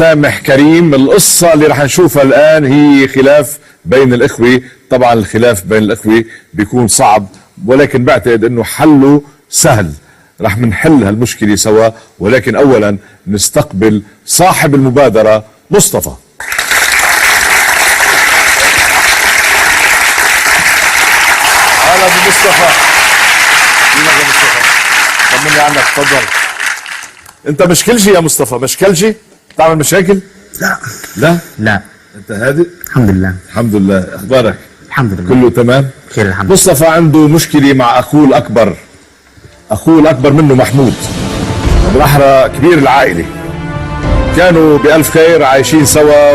سامح كريم. القصة اللي رح نشوفها الآن هي خلاف بين الإخوة. طبعا الخلاف بين الإخوة بيكون صعب، ولكن بعتقد أنه حله سهل. رح منحل هالمشكلة سوا، ولكن أولا نستقبل صاحب المبادرة مصطفى. أهلا بمصطفى. يا مصطفى طمني عنك، تفضل. أنت مشكلجي يا مصطفى؟ مشكلجي؟ تعمل مشاكل؟ لا لا؟ لا، انت هادئ؟ الحمد لله. الحمد لله. اخبارك؟ الحمد لله كله تمام؟ خير الحمد لله. مصطفى عنده مشكلة مع اخوه الاكبر. اخوه الاكبر منه محمود، بالاحرى كبير العائلة. كانوا بألف خير عايشين سوا،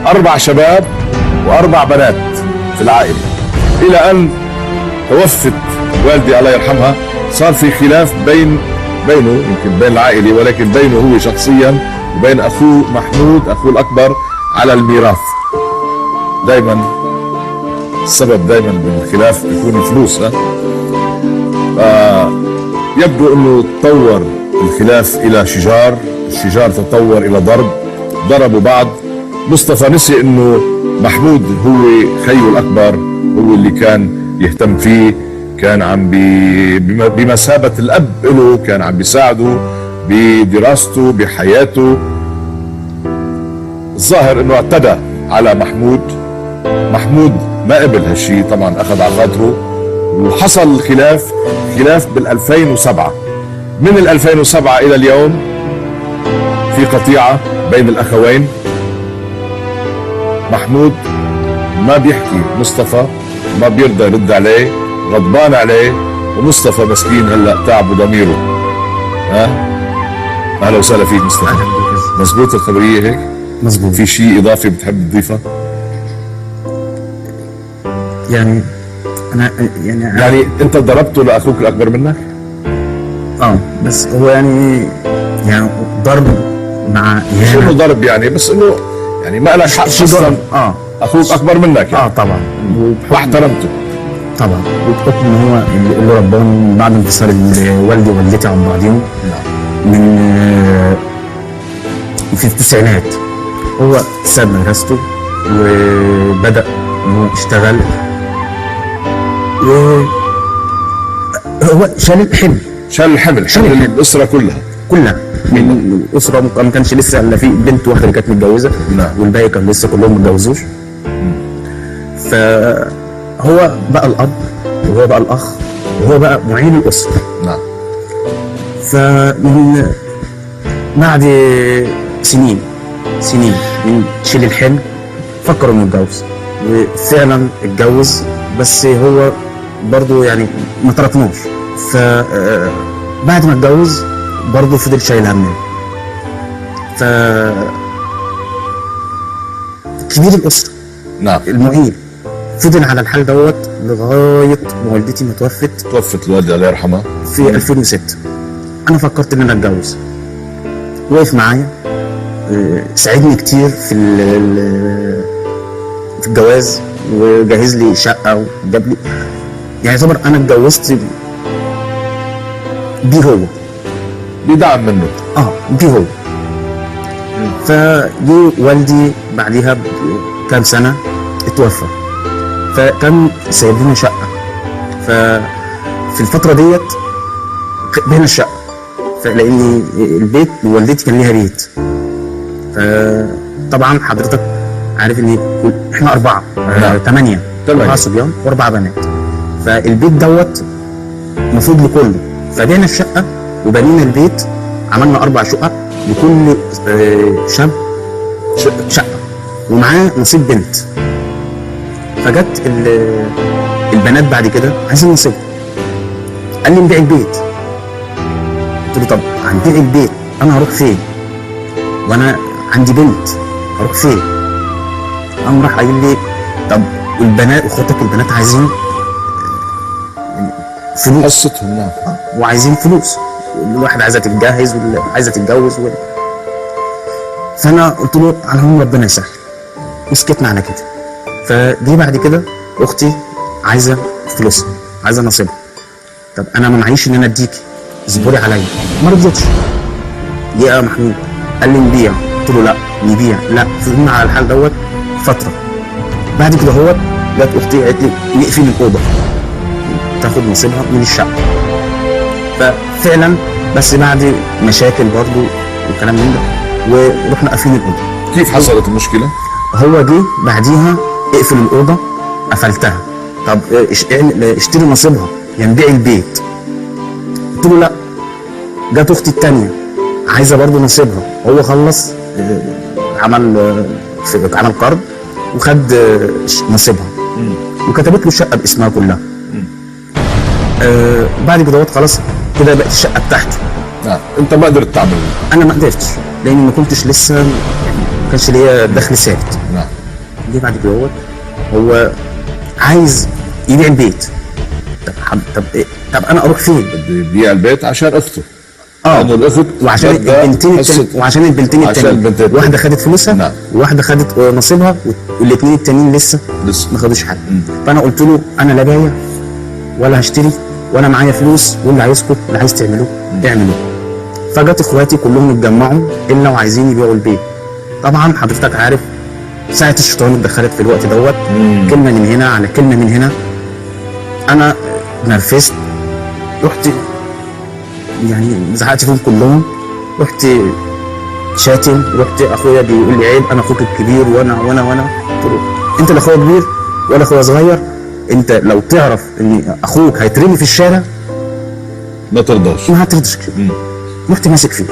واربع شباب واربع بنات في العائلة، الى ان توفت والدي الله يرحمها. صار في خلاف بينه، يمكن بين العائلة، ولكن بينه هو شخصيا وبين اخوه محمود اخوه الاكبر على الميراث. دايما السبب دايما بالخلاف بيكون الفلوس. يبدو انه تطور الخلاف الى شجار، الشجار تطور الى ضرب، ضربوا بعض. مصطفى نسي انه محمود هو خيه الاكبر، هو اللي كان يهتم فيه، كان عم بمثابة الاب له، كان عم بيساعده بدراسته بحياته. الظاهر انه اعتدى على محمود. محمود ما قبل هالشي، طبعا اخذ على خاطره، وحصل خلاف بال 2007. من ال 2007 الى اليوم في قطيعة بين الاخوين. محمود ما بيحكي، مصطفى ما بيرضى يرد عليه، غضبان عليه، ومصطفى مسكين هلا تعب ضميره. اهلا وسهلا فيك مصطفى. مزبوط الخبرية هيك؟ مزبوط. في شيء اضافي بتحب تضيفه؟ يعني انا يعني انت ضربته لاخوك الاكبر منك؟ بس هو يعني ضرب مع شنو ضرب يعني؟ بس انه يعني ما لك حق اصلا. اخوك اكبر منك يعني. طبعا. واحترمته طبعا، وبحكم ان هو اللي رباني بعد انفصال والدي ووالدتي عن بعضهم من في التسعينات. هو ساب مدرسته وبدأ ان هو يشتغل، وهو شال الحمل الاسره كلها. من الاسره ما كانش لسه الا في بنت واحده اللي كانت متجوزه، والباقي كان لسه كلهم ما اتجوزوش. فهو بقى الاب، وهو بقى الاخ، وهو بقى معين الاسره. نعم. فمن بعد سنين من شيل الحمل فكروا انه يتجوز، وفعلا اتجوز، بس هو برضه يعني ما تركناش. فبعد ما اتجوز برضه فضل شايل همنا. ف كبير الاسره، نعم، المعين، فضل على الحال دوت لغايه ما والدتي ما توفت الوالده الله يرحمها في 2006. انا فكرت ان انا اتجوز، وقف معايا، ساعدني كتير في الجواز، وجهز لي شقه وجاب لي، يعني يعتبر انا اتجوزت بيه هو، بدعم منه. بيه هو. فجي والدي بعديها بكام سنه اتوفى، فكان سايب لنا شقه. ففي الفتره ديت بهنا الشقه، فلان البيت والدتي كان ليها بيت. طبعا حضرتك عارف ان احنا 8 صبيان و4 بنات، فالبيت دوت مفروض لكله. فبينا الشقه وبنينا البيت، عملنا 4 شقق لكل شاب شقه، ومعاه نصيب بنت. فجت البنات بعد كده عايزين نصيبهم، قال لي نبيع البيت. قلت له طب هنبيع البيت انا هروح فين؟ وانا عندي بنت هروح فين؟ قام راح قايل لي طب البنات اخواتك البنات عايزين فلوس، قصتهم. نعم. وعايزين فلوس، الواحد عايزه تتجهز واللي عايزه تتجوز فانا قلت له على هم ربنا يسهل، وسكتنا على كده. فجي بعد كده اختي عايزه فلوسها، عايزه نصيبها. طب انا ما معيش ان انا اديكي، اصبري عليا. ما رضيتش. يا محمود قال لي نبيع، قلت له لا نبيع لا. فضلنا على الحال دوت فتره. بعد كده هو جت اختي قالت لي نقفل الاوضه تاخد نصيبها من الشقه. ففعلا بس بعد مشاكل برضو وكلام من ده ورحنا قافلين الاوضه. كيف حصلت المشكله؟ هو جه بعديها اقفل الاوضه، قفلتها. طب اشتري نصيبها يعني بيع البيت. قلت له لا. جت اختي الثانيه عايزه برضو نصيبها. هو خلص عمل قرض وخد نصيبها وكتبت له الشقه باسمها كلها. بعد كده خلاص كده بقت الشقه بتاعته. انت ما قدرت تعمل؟ انا ما قدرتش لان ما كنتش لسه يعني ما كانش ليا دخل ثابت. جه بعد كده هو عايز يبيع البيت. طب إيه؟ طب انا اروح فين؟ بده يبيع البيت عشان اخته. لانه الاخت وعشان البنتين التانيين واحده خدت فلوسها وواحده خدت نصيبها والاثنين التانيين لسه ما خدوش حاجه. فانا قلت له انا لا بايع ولا هشتري وانا معايا فلوس، واللي عايزكم اللي عايز تعملوه اعملوه. فجت اخواتي كلهم اتجمعوا الا وعايزين يبيعوا البيت. طبعا حضرتك عارف ساعه الشيطان اتدخلت في الوقت دوت، كلمه من هنا على كلمه من هنا. انا نرفزت، رحت يعني زعقت فيهم كلهم، رحت شاتم، رحت اخويا بيقول لي عيب انا اخوك الكبير وانا قلت له انت لا اخويا كبير ولا اخويا صغير، انت لو تعرف ان اخوك هيترمي في الشارع ما ترضاش. ما هترضاش كده. رحت ماسك فيه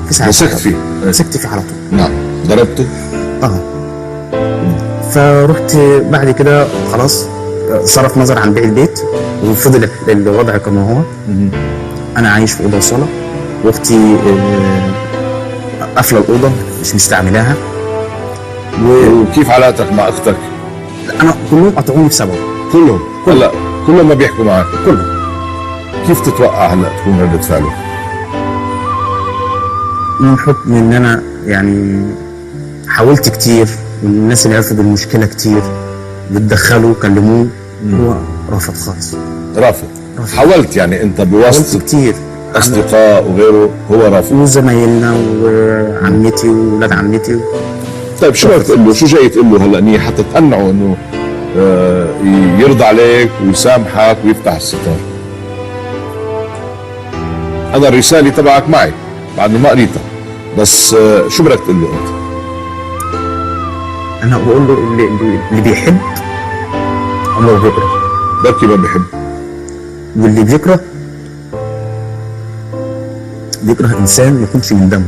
في ساعتها. مسكت فيه على طول. نعم. ضربته؟ فرحت بعد كده خلاص صرف نظر عن بيع البيت وفضل الوضع كما هو. انا عايش في اوضه وصاله واختي قافله الاوضه مش مستعملاها. وكيف علاقتك مع اختك؟ انا كلهم قطعوني بسبب. كلهم؟ هلا كلهم ما بيحكوا معك؟ كلهم. كيف تتوقع هلا تكون ردة فعله؟ من حكم ان انا يعني حاولت كتير والناس اللي عرفوا بالمشكله كتير بتدخلوا كلموه، هو رافض خالص. رافض. حاولت يعني انت بواسطه كتير اصدقاء وغيره، هو رافض. وزمايلنا وعمتي وولاد عمتي. طيب شو بدك تقول له؟ شو جاي تقول له هلا نيه حتى تقنعه انه يرضى عليك ويسامحك ويفتح الستار؟ انا الرساله تبعك معي بعد ما قريتها، بس شو بدك تقول له انت؟ انا بقول له اللي بيحب عمره بيكره. بركي ما بيحب. واللي بيكره انسان ما يكونش من دمه.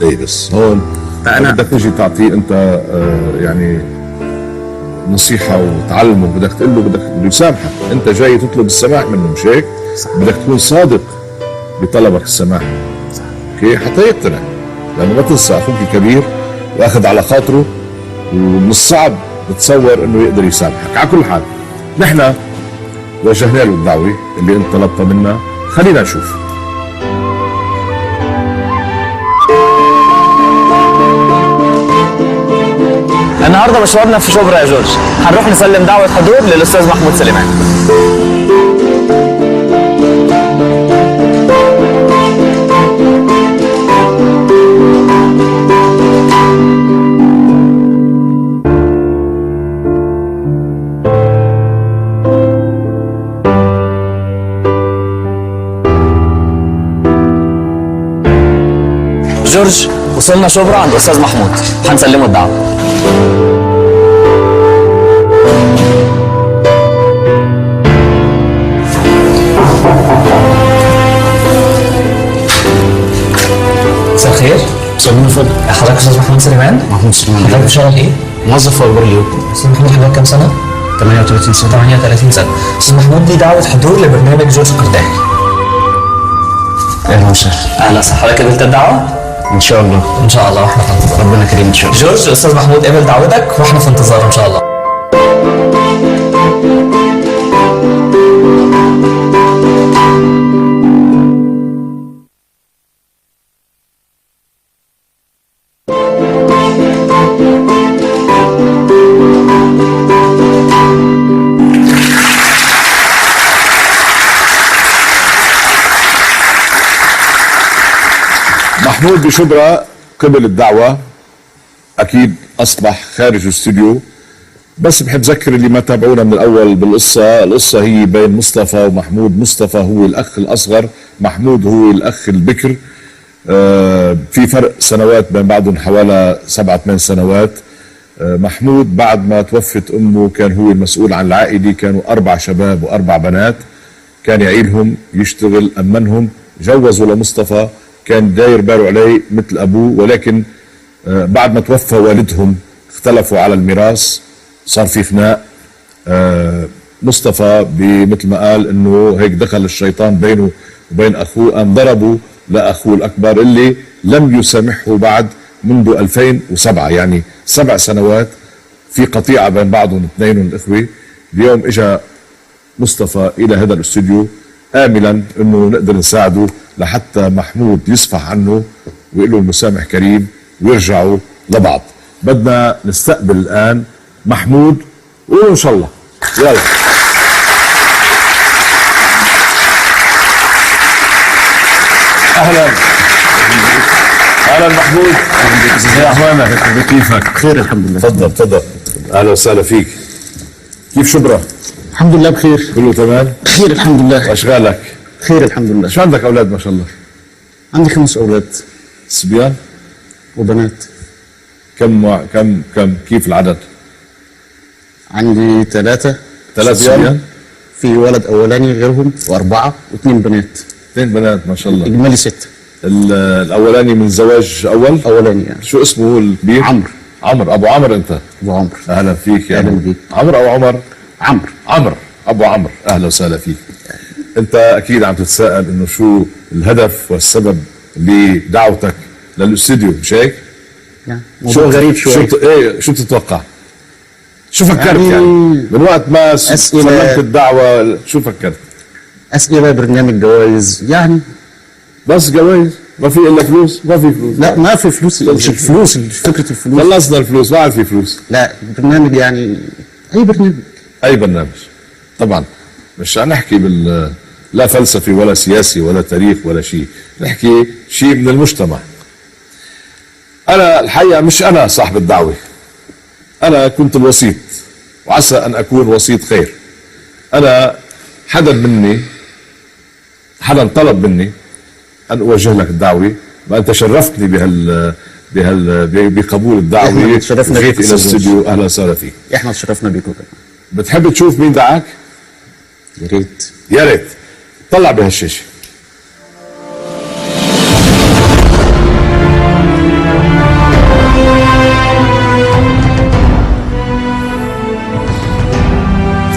ايه بس هون فانا بدك تيجي تعطيه انت يعني نصيحه وتعلمه، بدك تقول له بده يسامحك. انت جاي تطلب السماح منه مش هيك؟ بدك تكون صادق بطلبك السماح. اوكي؟ حتى يقتنع، لانه ما تنسى اخوك الكبير واخذ على خاطره ومن الصعب تتصور انه يقدر يسامحك. على كل حال نحن وجهنا له الدعوه اللي انت طلبتها منا، خلينا نشوف. النهارده مشوارنا في شبرا يا جورج، هنروح نسلم دعوة حضور للأستاذ محمود سليمان. جورج وصلنا شبرا عند أستاذ محمود، هنسلمه الدعوة. مساء الخير. مساء الفل. حضرتك استاذ محمود سليمان؟ محمود سليمان. حضرتك بتشتغل ايه؟ موظف في اخبار اليوم. استاذ محمود حضرتك كام سنه؟ 38 سنه. 38 سنه. استاذ محمود دي دعوه حضور لبرنامج جورج قرداحي. اهلا وسهلا. اهلا وسهلا. حضرتك قبلت الدعوه؟ ان شاء الله. ان شاء الله واحنا في انتظار. ربنا كريم ان شاء الله. جورج الاستاذ محمود قبل دعوتك واحنا في انتظار ان شاء الله. محمود بشبرا قبل الدعوة أكيد أصبح خارج الاستوديو. بس بحب أذكر اللي ما تابعونا من الأول بالقصة، القصة هي بين مصطفى ومحمود. مصطفى هو الأخ الأصغر، محمود هو الأخ البكر. في فرق سنوات بين بعضهم حوالي 7-8 سنوات. محمود بعد ما توفت أمه كان هو المسؤول عن العائلة، كانوا 4 شباب و4 بنات، كان يعيلهم يشتغل أمنهم. جوزوا لمصطفى، كان داير باله عليه مثل أبوه، ولكن بعد ما توفى والدهم اختلفوا على الميراث، صار في خناق. مصطفى مثل ما قال انه هيك دخل الشيطان بينه وبين اخوه، قام ضربه لاخوه الاكبر اللي لم يسامحه بعد منذ 2007، يعني 7 سنوات في قطيعه بين بعضهم اثنينهم الاخوه. اليوم اجى مصطفى الى هذا الاستوديو املا انه نقدر نساعده لحتى محمود يصفح عنه ويقول له المسامح كريم ويرجعوا لبعض. بدنا نستقبل الان محمود، وقولوا ان شاء الله. يلا. اهلا اهلا محمود. يا اخوانا كيفك؟ بخير الحمد لله. تفضل تفضل. اهلا وسهلا فيك. كيف شبرا؟ الحمد لله بخير. كله تمام؟ بخير الحمد لله. واشغالك؟ خير الحمد لله. شو عندك اولاد ما شاء الله؟ عندي 5 اولاد صبيان وبنات. كم كيف العدد؟ عندي 3 صبيان؟ في ولد اولاني غيرهم و4 و2 بنات. 2 بنات ما شاء الله. اجمالي 6. الاولاني من زواج اولاني يعني. شو اسمه هو الكبير؟ عمرو. ابو عمرو انت؟ ابو عمرو. اهلا فيك يا اهلا بيك. عمرو او عمر؟ عمرو. ابو عمرو، اهلا وسهلا فيك. انت اكيد عم تتساءل انه شو الهدف والسبب لدعوتك للاستوديو، مش هيك؟ يعني موضوع غريب شوي. شو بتتوقع؟ شو فكرت يعني من وقت ما سلمت الدعوه؟ شو فكرت؟ اسئله، برنامج جوائز يعني. بس جوائز؟ ما في الا فلوس؟ ما في فلوس. لا ما في فلوس، مش الفلوس، فكره الفلوس. خلصنا الفلوس، ما عاد في فلوس. لا برنامج يعني اي برنامج. طبعا مش هنحكي لا فلسفي ولا سياسي ولا تاريخ ولا شيء، نحكي شيء من المجتمع. انا الحقيقه مش انا صاحب الدعوه، انا كنت الوسيط، وعسى ان اكون وسيط خير. انا حدا طلب مني ان اوجه لك الدعوه، وانت شرفتني بقبول الدعوه. تشرفنا جيت بيك الى الاستوديو، اهلا وسهلا فيك. احنا تشرفنا بيكم. بتحب تشوف مين دعاك؟ يا ريت. يا ريت. طلع بهالشاشه.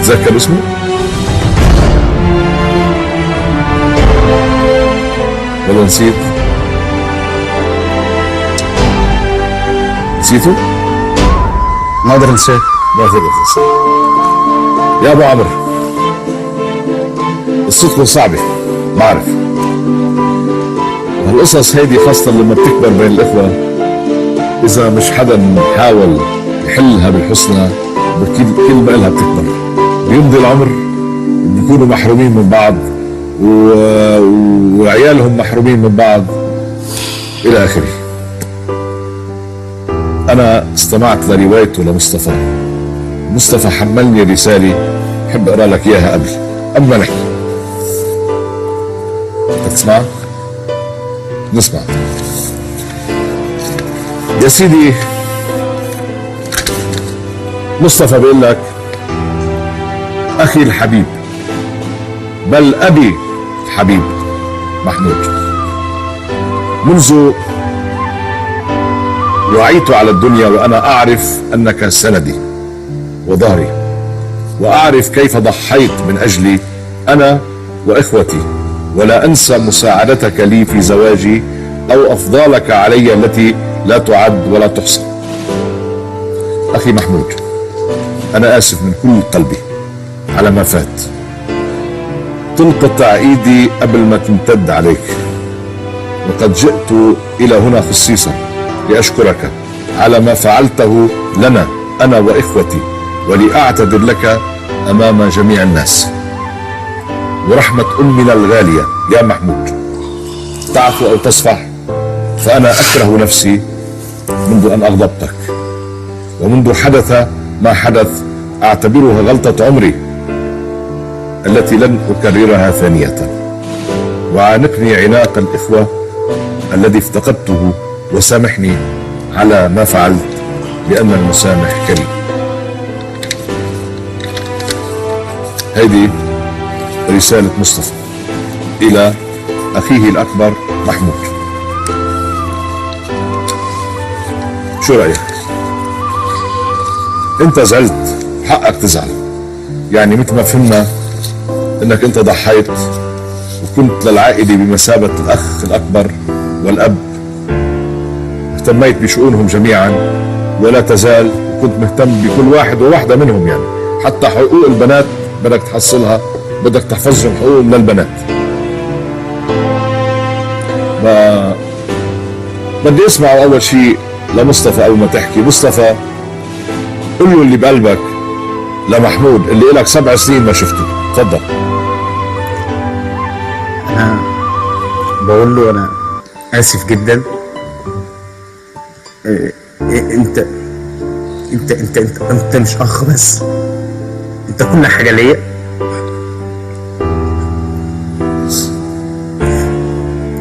تتذكر اسمه؟ ولا نسيت؟ نسيته؟ ما اقدر انساه. ما تقدر تنساه. يا ابو عمرو، قصتكم صعبه بعرف، وهالقصص هيدي خاصه لما بتكبر بين الاخوه، اذا مش حدا حاول يحلها بالحسنى كل ما إلها بتكبر. بيمضي العمر بيكونوا محرومين من بعض، وعيالهم محرومين من بعض الى اخره. انا استمعت لروايته لمصطفى. مصطفى حملني رساله، بحب اقرا لك اياها قبل ما نحكي. بدك تسمع؟ نسمع. يا سيدي، مصطفى بيقول لك: اخي الحبيب، بل ابي الحبيب محمود، منذ وعيت على الدنيا وانا اعرف انك سندي وظهري، واعرف كيف ضحيت من اجلي انا واخوتي، ولا انسى مساعدتك لي في زواجي او افضالك علي التي لا تعد ولا تحصى. اخي محمود، انا اسف من كل قلبي على ما فات. تنقطع ايدي قبل ما تمتد عليك، وقد جئت الى هنا خصيصا لاشكرك على ما فعلته لنا انا واخوتي، ولأعتذر لك امام جميع الناس. ورحمة امنا الغالية يا محمود، تعفو او تصفح، فانا اكره نفسي منذ أن أغضبتك، ومنذ حدث ما حدث أعتبرها غلطة عمري التي لن أكررها ثانية، وعانقني عناق الإخوة الذي افتقدته، وسامحني على ما فعلت، لأن المسامح كريم. هذه رسالة مصطفى إلى أخيه الأكبر محمود. شو رأيك؟ أنت زعلت، حقك تزعل، يعني مثل ما فهمنا أنك أنت ضحيت وكنت للعائلة بمثابة الأخ الأكبر والأب، اهتميت بشؤونهم جميعا ولا تزال، وكنت مهتم بكل واحد وواحدة منهم، يعني حتى حقوق البنات بدك تحصلها، بدك تحفظهم حقوقهم للبنات. بدي اسمعه أول شيء لمصطفى. أول ما تحكي مصطفى قل له اللي بقلبك لمحمود اللي إلك 7 سنين ما شفته. تفضل. أنا بقول له أنا آسف جدا. انت مش اخ بس، انت كل حاجه ليا.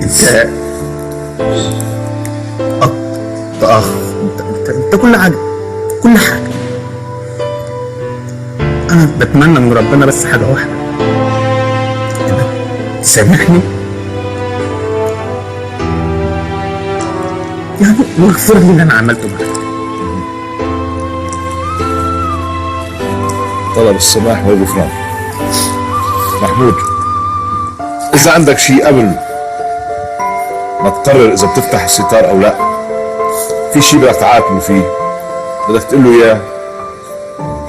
انت اخ، انت كل حاجه، كل حاجه. انا بتمنى من ربنا بس حاجه واحده، انك تسامحني يعني، واغفر لي اللي انا عملته معاك. طلب السماح والغفران. محمود، إذا عندك شيء قبل ما تقرر إذا بتفتح الستار أو لا، في شيء بدك تعاتبه فيه، بدك تقول له إياه،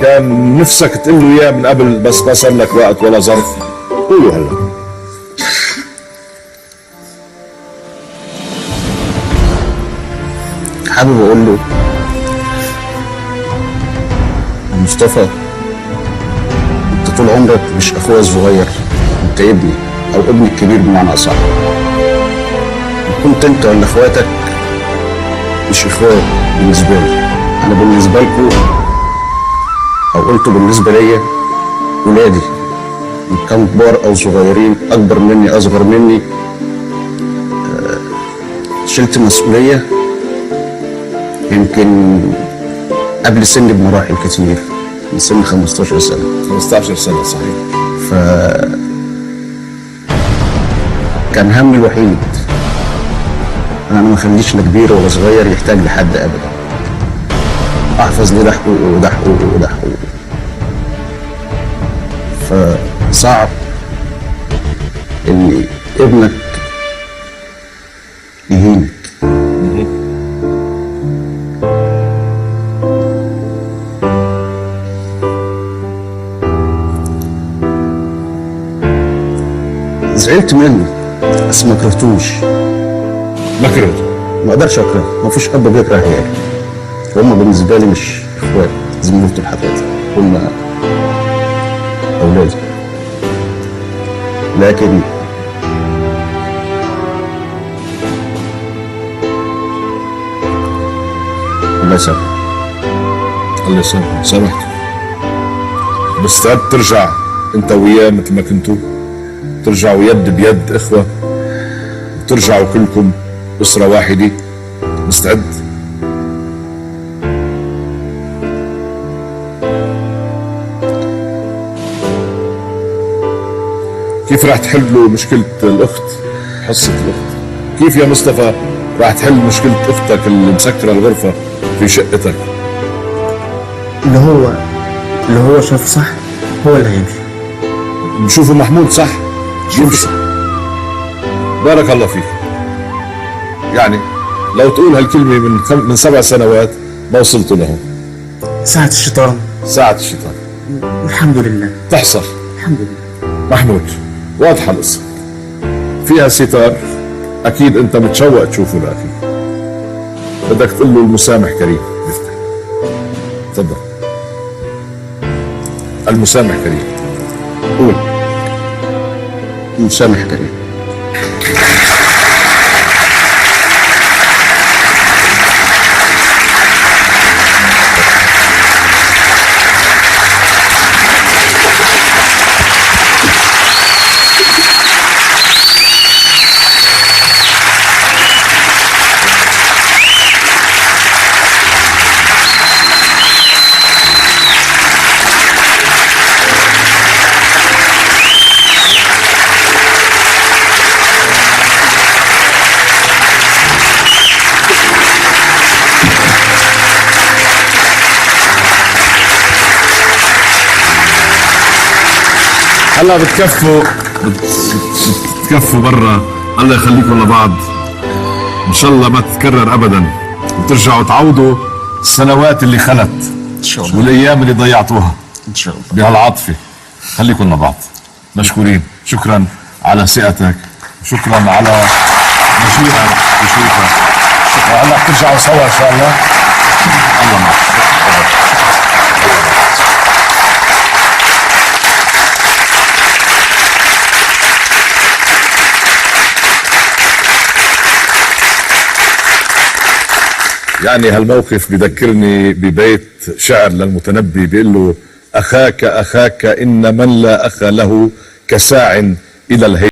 كان نفسك تقول له إياه من قبل بس ما صار لك وقت ولا ظرف، قوله هلا. حابب أقول له مصطفى، انت طول عمرك مش اخويا الصغير، انت ابني او ابني الكبير بمعنى اصح. كنت انت ولا اخواتك مش اخوات بالنسبه لي، انا بالنسبه لكم او قلت بالنسبه ليا ولادي، ان كانوا كبار او صغيرين، اكبر مني اصغر مني، شلت مسؤوليه يمكن قبل سن بمراحل كتير، من سن 15 سنة. 15 سنة صحيح. كان همي الوحيد أنا ما أخليش لا كبير ولا صغير يحتاج لحد أبدا، أحفظ ليه ده حقوقه وده حقوقه وده حقوقه. فصعب إن ابنك يهينك. زعلت منه بس ما كرهتوش. ما كرهته؟ ما اقدرش اكره، ما فيش اب بيكره عياله. هم بالنسبه لي مش اخوات زي ما قلت لحضرتك، هم اولادي. لكن الله يسامحك. الله يسامحك. سامحته. مستعد ترجع انت وياه مثل ما كنتوا؟ ترجعوا يد بيد اخوة، وترجعوا كلكم أسرة واحدة؟ مستعد؟ كيف راح تحلوا مشكلة الأخت، حصة الأخت؟ كيف يا مصطفى راح تحل مشكلة أختك اللي مسكرة الغرفة في شقتك؟ اللي هو شاف صح هو اللي هيمشي. نشوفه محمود صح؟ يمشي. بارك الله فيك. يعني لو تقول هالكلمة من 7 سنوات ما وصلتوا لهم. ساعة الشيطان. ساعة الشيطان. الحمد لله. تحصل. الحمد لله. محمود، واضحة القصة، فيها ستار، أكيد أنت متشوق تشوفه لأخيك. بدك تقول له المسامح كريم. تفضل. المسامح كريم. قول. المسامح كريم. هلا بتكفوا برا. الله يخليكم لبعض، ان شاء الله ما تتكرر ابدا، وترجعوا تعوضوا السنوات اللي خلت ان شاء الله. والايام اللي ضيعتوها ان شاء الله. بهالعاطفه. خليكم لبعض. مشكورين. شكرا على ثقتك، شكرا على مشيئتك وشريكك. هلا بترجعوا سوا ان شاء الله. الله معك. يعني هالموقف بذكرني ببيت شعر للمتنبي بيقول له: أخاك أخاك إن من لا أخ له كساع إلى الهي